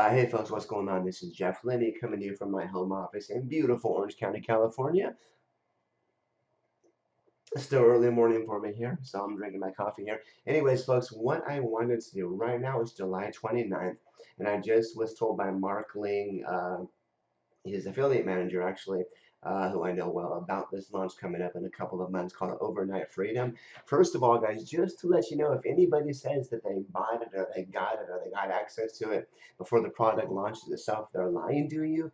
Hey folks, what's going on? This is Jeff Lenney coming to you from my home office in beautiful Orange County, California. It's still early morning for me here, so I'm drinking my coffee here. Anyways, folks, what I wanted to do right now is July 29th, and I just was told by Mark Ling, his affiliate manager actually, who I know well, about this launch coming up in a couple of months called Overnight Freedom. First of all, guys, just to let you know, if anybody says that they bought it or they got it or they got access to it before the product launches itself, they're lying to you.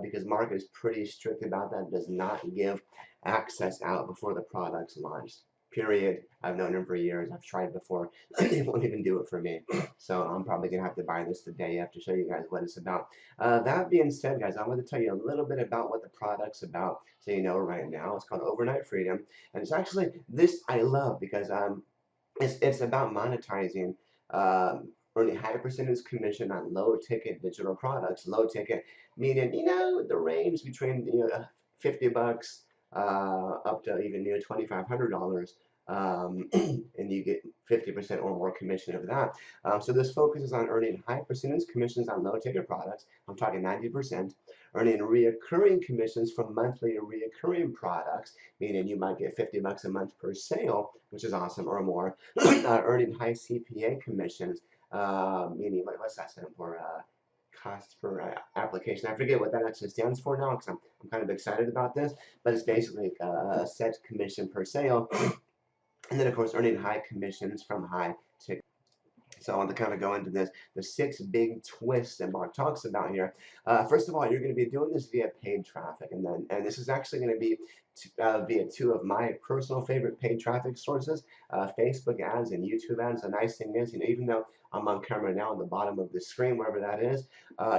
Because Mark is pretty strict about that, does not give access out before the product's launched. Period. I've known him for years. I've tried before. He won't even do it for me. So I'm probably gonna have to buy this today. I have to show you guys what it's about. That being said, guys, I want to tell you a little bit about what the product's about, so you know right now. It's called Overnight Freedom, and it's actually this I love because it's about monetizing, earning high percentage commission on low ticket digital products. Low ticket meaning the range between 50 bucks up to even $2,500. And you get 50% or more commission of that. So this focuses on earning high percentage commissions on low ticket products. I'm talking 90%. Earning reoccurring commissions from monthly reoccurring products, meaning you might get 50 bucks a month per sale, which is awesome, or more. Earning high CPA commissions, meaning what's that stand for? Cost per application. I forget what that actually stands for now because I'm kind of excited about this, but it's basically a set commission per sale. And then, of course, earning high commissions from high ticket. So I want to kind of go into the 6 big twists that Mark talks about here. First of all, you're going to be doing this via paid traffic, and this is actually going to be via 2 of my personal favorite paid traffic sources, Facebook ads and YouTube ads. The nice thing is, even though I'm on camera now on the bottom of the screen, wherever that is,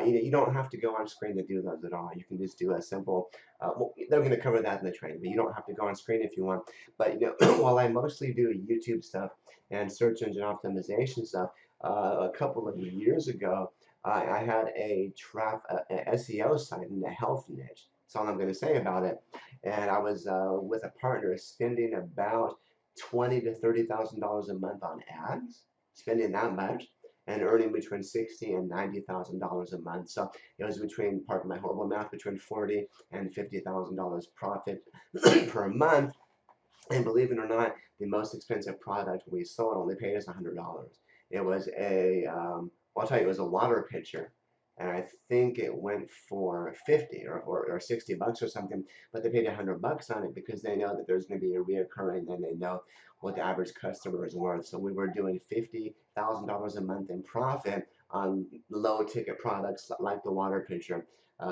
you don't have to go on screen to do those at all. You can just do a simple. Well, they're going to cover that in the training, but you don't have to go on screen if you want. But while I mostly do YouTube stuff and search engine optimization stuff, a couple of years ago, I had a SEO site in the health niche. That's all I'm going to say about it. And I was with a partner spending about $20,000 to $30,000 a month on ads, spending that much, and earning between $60,000 and $90,000 a month. So it was between, pardon my horrible math, between $40,000 and $50,000 profit per month. And believe it or not, the most expensive product we sold only paid us $100. It was well, I'll tell you, it was a water pitcher. And I think it went for 50 or 60 bucks or something, but they paid $100 on it because they know that there's going to be a reoccurring, and they know what the average customer is worth. So we were doing $50,000 a month in profit on low ticket products like the water pitcher,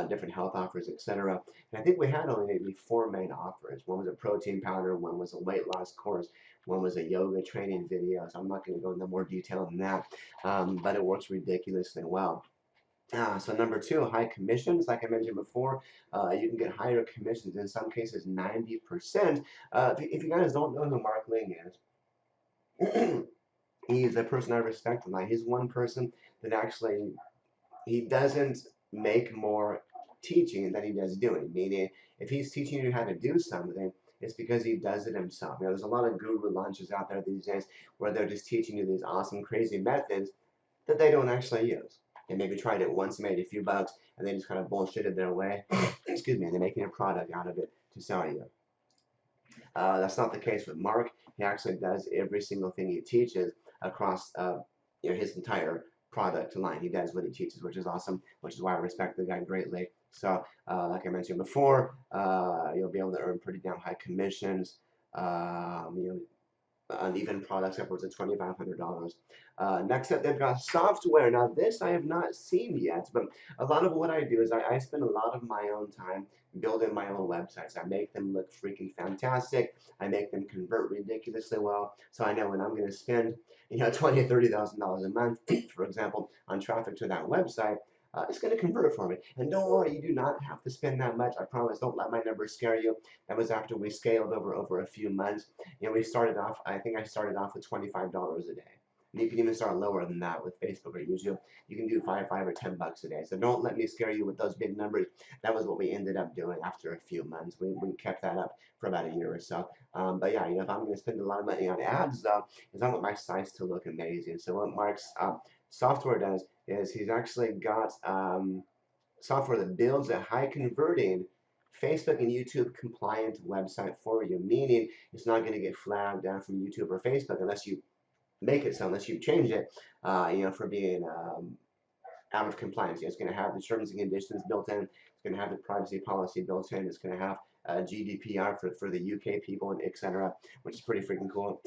different health offers, etc. And I think we had only maybe 4 main offers. One was a protein powder, one was a weight loss course, one was a yoga training video. So I'm not going to go into more detail than that, but it works ridiculously well. So number 2, high commissions. Like I mentioned before, you can get higher commissions, in some cases 90%. If you guys don't know who Mark Ling is, he's a person I respect a lot. He's one person that actually, he doesn't make more teaching than he does doing. Meaning, if he's teaching you how to do something, it's because he does it himself. There's a lot of guru launches out there these days where they're just teaching you these awesome, crazy methods that they don't actually use. They maybe tried it once, made a few bucks, and they just kind of bullshitted their way. Excuse me, and they're making a product out of it to sell you. That's not the case with Mark. He actually does every single thing he teaches across his entire product line. He does what he teaches, which is awesome, which is why I respect the guy greatly. So, like I mentioned before, you'll be able to earn pretty damn high commissions. On even products upwards of $2,500. Next up, they've got software. Now, this I have not seen yet, but a lot of what I do is I spend a lot of my own time building my own websites. I make them look freaking fantastic. I make them convert ridiculously well. So I know when I'm going to spend, $20,000 or $30,000 a month, for example, on traffic to that website, it's going to convert for me. And don't worry, you do not have to spend that much. I promise. Don't let my numbers scare you. That was after we scaled over a few months. We started off, I think I started off with $25 a day. And you can even start lower than that with Facebook or YouTube. You can do $5 or $10 a day. So don't let me scare you with those big numbers. That was what we ended up doing after a few months. We kept that up for about a year or so. But yeah, if I'm going to spend a lot of money on ads, is I want my sites to look amazing. So what Mark's software does is he's actually got software that builds a high converting Facebook and YouTube compliant website for you, meaning it's not going to get flagged down from YouTube or Facebook unless you make it so, unless you change it, for being out of compliance. It's going to have the terms and conditions built in. It's going to have the privacy policy built in. It's going to have GDPR for the UK people and etc., which is pretty freaking cool.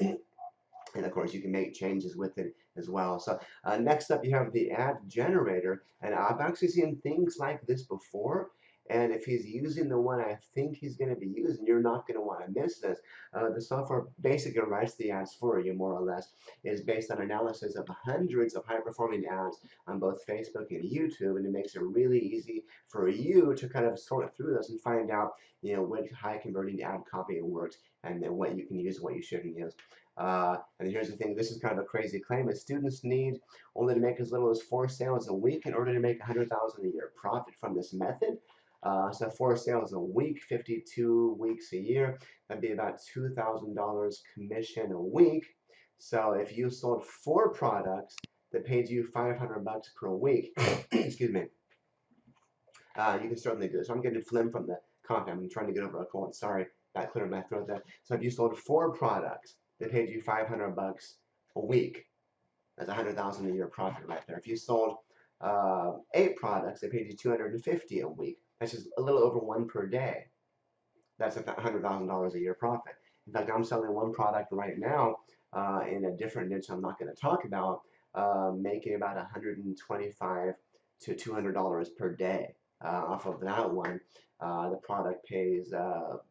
And of course, you can make changes with it as well. So next up, you have the ad generator. And I've actually seen things like this before. And if he's using the one I think he's going to be using, you're not going to want to miss this. The software basically writes the ads for you, more or less. It is based on analysis of hundreds of high-performing ads on both Facebook and YouTube, and it makes it really easy for you to kind of sort through those and find out, which high-converting ad copy works, and then what you can use and what you shouldn't use. And here's the thing, this is kind of a crazy claim, but students need only to make as little as 4 sales a week in order to make $100,000 a year profit from this method. So 4 sales a week, 52 weeks a year, that'd be about $2,000 commission a week. So if you sold 4 products that paid you $500 per week, excuse me, you can certainly do this. So I'm getting phlegm from the cough. I'm trying to get over a cold. Sorry, that cleared my throat there. So if you sold 4 products, they paid you $500 a week. That's $100,000 a year profit right there. If you sold 8 products, they paid you $250 a week. That's just a little over 1 per day. That's $100,000 a year profit. In fact, I'm selling 1 product right now in a different niche I'm not going to talk about, making about $125 to $200 per day off of that one. The product pays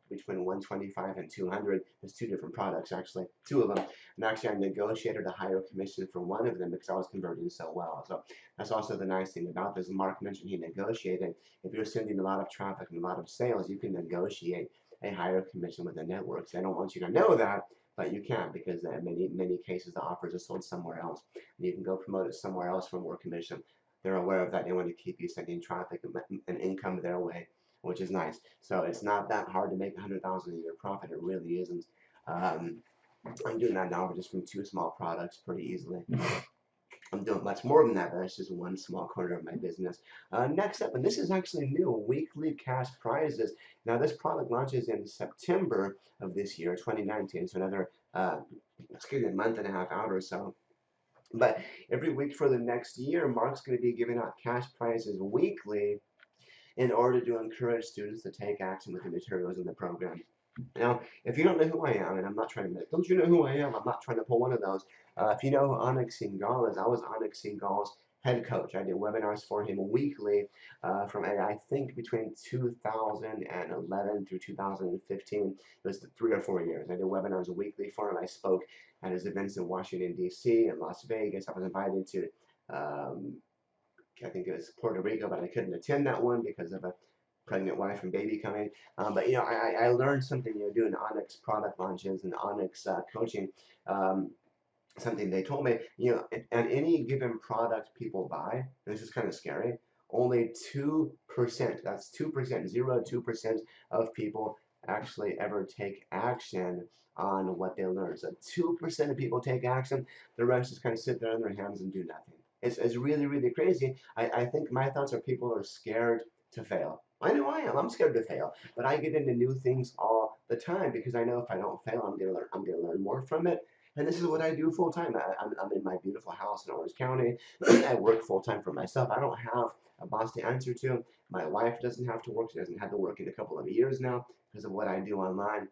between $125 and $200. There's 2 different products, actually, 2 of them. And actually, I negotiated a higher commission for one of them because I was converting so well. So that's also the nice thing about this. Mark mentioned he negotiated. If you're sending a lot of traffic and a lot of sales, you can negotiate a higher commission with the networks. I don't want you to know that, but you can, because in many cases the offers are sold somewhere else. And you can go promote it somewhere else for more commission. They're aware of that. They want to keep you sending traffic and income their way, which is nice. So it's not that hard to make $100,000 a year profit. It really isn't. I'm doing that now just from 2 small products pretty easily. I'm doing much more than that, but that's just one small corner of my business. Next up, and this is actually new, weekly cash prizes. Now, this product launches in September of this year, 2019, so another, month and a half out or so. But every week for the next year, Mark's going to be giving out cash prizes weekly in order to encourage students to take action with the materials in the program. Now, if you don't know who I am, and I'm not trying to, don't you know who I am? I'm not trying to pull one of those. If you know who Onyx Singal is, I was Onyx Singal's head coach. I did webinars for him weekly from, I think, between 2011 through 2015. It was 3 or 4 years. I did webinars weekly for him. I spoke at his events in Washington, D.C. and Las Vegas. I was invited to, I think it was Puerto Rico, but I couldn't attend that one because of a pregnant wife and baby coming. But I learned something, doing Onyx product launches and Onyx coaching. Something they told me, at any given product people buy, and this is kind of scary, only 2%, that's 2%, 0.2% of people actually ever take action on what they learn. So 2% of people take action, the rest just kind of sit there on their hands and do nothing. It's really, really crazy. I think my thoughts are people are scared to fail. I know I am. I'm scared to fail, but I get into new things all the time because I know if I don't fail, I'm gonna learn more from it. And this is what I do full time. I'm in my beautiful house in Orange County. I work full time for myself. I don't have a boss to answer to. My wife doesn't have to work. She doesn't have to work in a couple of years now because of what I do online.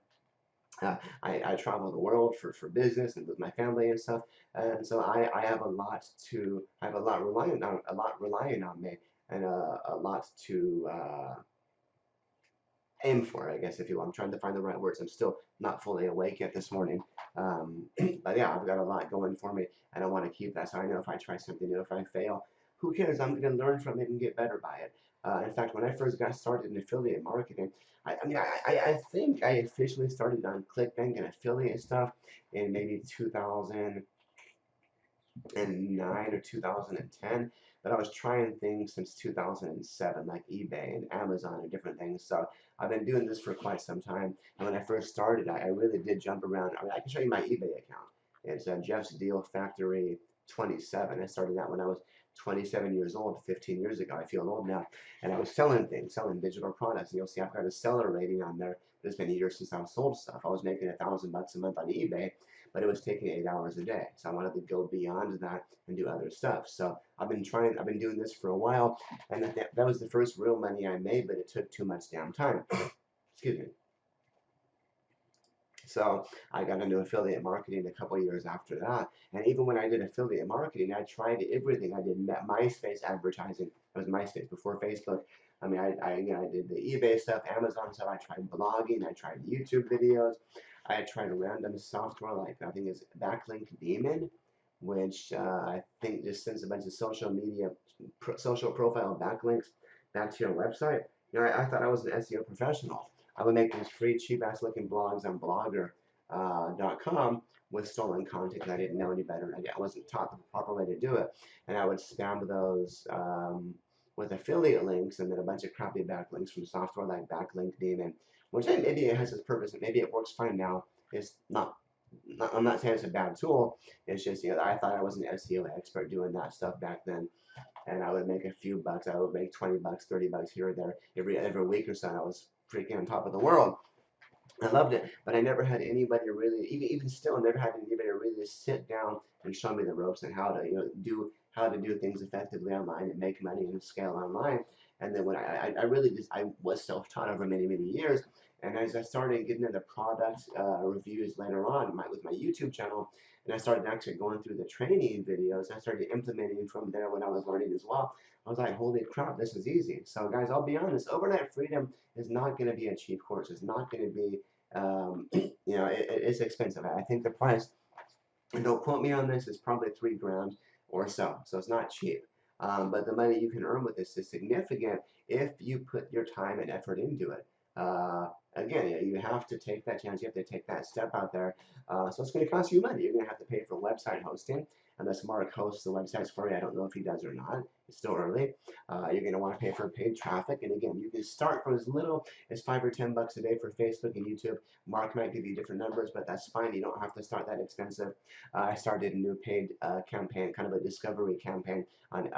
I travel the world for business and with my family and stuff, and so I have a lot relying on me, and a lot to aim for, I guess, if you will. I'm trying to find the right words. I'm still not fully awake yet this morning. But yeah, I've got a lot going for me, and I want to keep that. So I know if I try something new, if I fail, who cares? I'm going to learn from it and get better by it. In fact, when I first got started in affiliate marketing, I think I officially started on ClickBank and affiliate stuff in maybe 2009 or 2010, but I was trying things since 2007, like eBay and Amazon and different things. So I've been doing this for quite some time. And when I first started, I really did jump around. I can show you my eBay account. It's Jeff's Deal Factory 27. I started that when I was 27 years old, 15 years ago. I feel old now. And I was selling things, selling digital products. And you'll see I've got a seller rating on there. It's been years since I've sold stuff. I was making $1,000 a month on eBay, but it was taking 8 hours a day. So I wanted to go beyond that and do other stuff. So I've been doing this for a while. And that was the first real money I made, but it took too much damn time. Excuse me. So I got into affiliate marketing a couple years after that. And even when I did affiliate marketing, I tried everything. I did MySpace advertising. It was MySpace before Facebook. I mean, I did the eBay stuff, Amazon stuff. I tried blogging. I tried YouTube videos. I tried random software like I think it's Backlink Demon, which I think just sends a bunch of social media, social profile backlinks back to your website. I thought I was an SEO professional. I would make these free, cheap-ass looking blogs on Blogger.com with stolen content because I didn't know any better. I wasn't taught the proper way to do it. And I would spam those with affiliate links and then a bunch of crappy backlinks from software like Backlink Demon, which maybe it has its purpose. Maybe it works fine now. It's not, I'm not saying it's a bad tool. It's just, I thought I was an SEO expert doing that stuff back then. And I would make a few bucks. I would make 20 bucks, 30 bucks here or there every week or so. And I was freaking on top of the world. I loved it, but I never had anybody really, even still, I never had anybody really sit down and show me the ropes and how to, how to do things effectively online and make money and scale online. And then when I really just, I was self-taught over many, many years. And as I started getting into product reviews later on with my YouTube channel, and I started actually going through the training videos, I started implementing from there when I was learning as well. I was like, holy crap, this is easy. So guys, I'll be honest, Overnight Freedom is not going to be a cheap course. It's not going to be, it's expensive. I think the price, and don't quote me on this, is probably $3 grand or so. So it's not cheap. But the money you can earn with this is significant if you put your time and effort into it. Again, you have to take that chance. You have to take that step out there. So it's going to cost you money. You're going to have to pay for website hosting. Unless Mark hosts the websites for you, I don't know if he does or not. It's still early. You're going to want to pay for paid traffic. And again, you can start from as little as $5 or $10 a day for Facebook and YouTube. Mark might give you different numbers, but that's fine. You don't have to start that expensive. I started a new paid campaign, kind of a discovery campaign on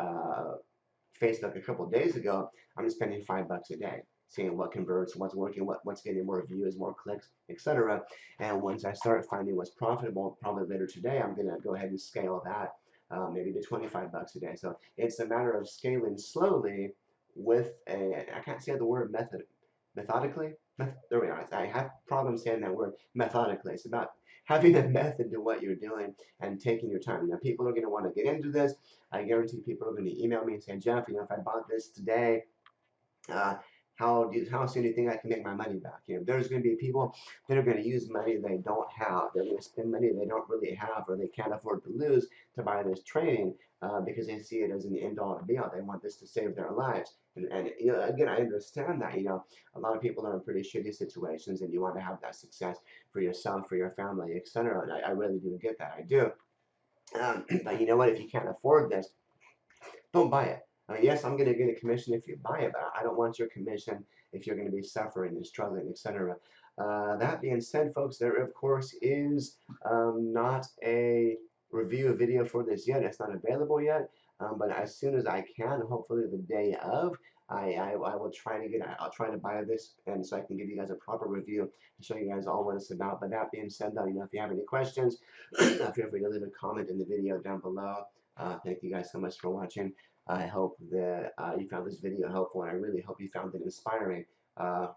Facebook a couple of days ago. I'm spending $5 a day, seeing what converts, what's working, what's getting more views, more clicks, etc. And once I start finding what's profitable, probably later today, I'm gonna go ahead and scale that maybe to $25 a day. So it's a matter of scaling slowly with I can't say the word methodically. There we are. I have problems saying that word methodically. It's about having a method to what you're doing and taking your time. Now, people are going to want to get into this. I guarantee people are going to email me and say, Jeff, if I bought this today, how soon do you think I can make my money back? There's going to be people that are going to use money they don't have. They're going to spend money they don't really have or they can't afford to lose to buy this training because they see it as an end-all be-all. They want this to save their lives. And again, I understand that. A lot of people are in pretty shitty situations, and you want to have that success for yourself, for your family, etc. And I really do get that. I do. But you know what? If you can't afford this, don't buy it. I mean, yes, I'm going to get a commission if you buy it, but I don't want your commission if you're going to be suffering and struggling, etc. That being said, folks, there of course is not a review video for this yet. It's not available yet, but as soon as I can, hopefully the day of, I will try to I'll try to buy this, and so I can give you guys a proper review and show you guys all what it's about. But that being said, though, if you have any questions, feel free to leave a comment in the video down below. Thank you guys so much for watching. I hope that you found this video helpful, and I really hope you found it inspiring. One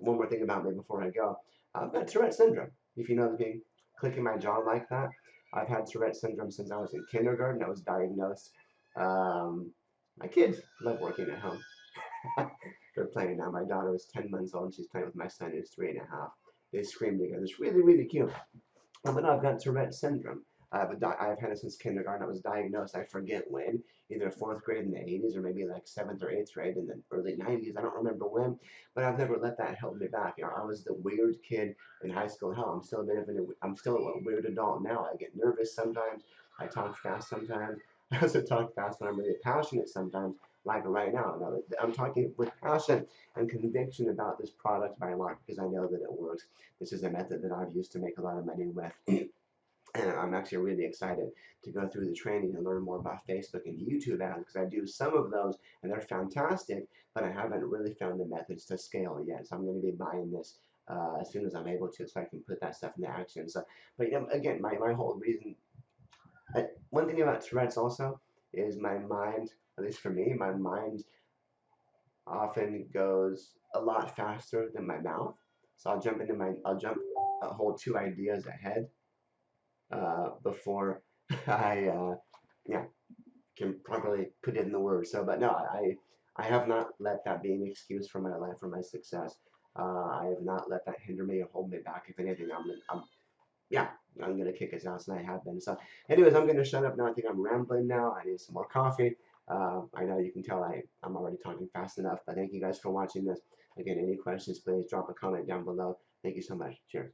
more thing about me before I go. I've got Tourette syndrome. If you know me clicking my jaw like that, I've had Tourette syndrome since I was in kindergarten. I was diagnosed. My kids love working at home. They're playing now. My daughter is 10 months old, and she's playing with my son who's 3.5. They scream together. It's really, really cute. But I've got Tourette syndrome. I've had it since kindergarten. I was diagnosed, I forget when, either 4th grade in the 80s or maybe like 7th or 8th grade in the early 90s. I don't remember when, but I've never let that hold me back. I was the weird kid in high school. Hell, I'm still a weird adult now. I get nervous sometimes. I talk fast sometimes. I also talk fast when I'm really passionate sometimes, like right now. I'm talking with passion and conviction about this product by Mark because I know that it works. This is a method that I've used to make a lot of money with. And I'm actually really excited to go through the training and learn more about Facebook and YouTube ads because I do some of those and they're fantastic, but I haven't really found the methods to scale yet. So I'm going to be buying this as soon as I'm able to, so I can put that stuff into action. So, but again, my whole reason, one thing about Tourette's also is my mind, at least for me, my mind often goes a lot faster than my mouth. So I'll jump a whole two ideas ahead before I yeah can properly put it in the words. So, but no, I have not let that be an excuse for my life or my success. I have not let that hinder me or hold me back. If anything, I'm yeah, I'm gonna kick his ass, and I have been. So, anyways, I'm gonna shut up now. I think I'm rambling now. I need some more coffee. I know you can tell I'm already talking fast enough, but thank you guys for watching this. Again, any questions, please drop a comment down below. Thank you so much. Cheers.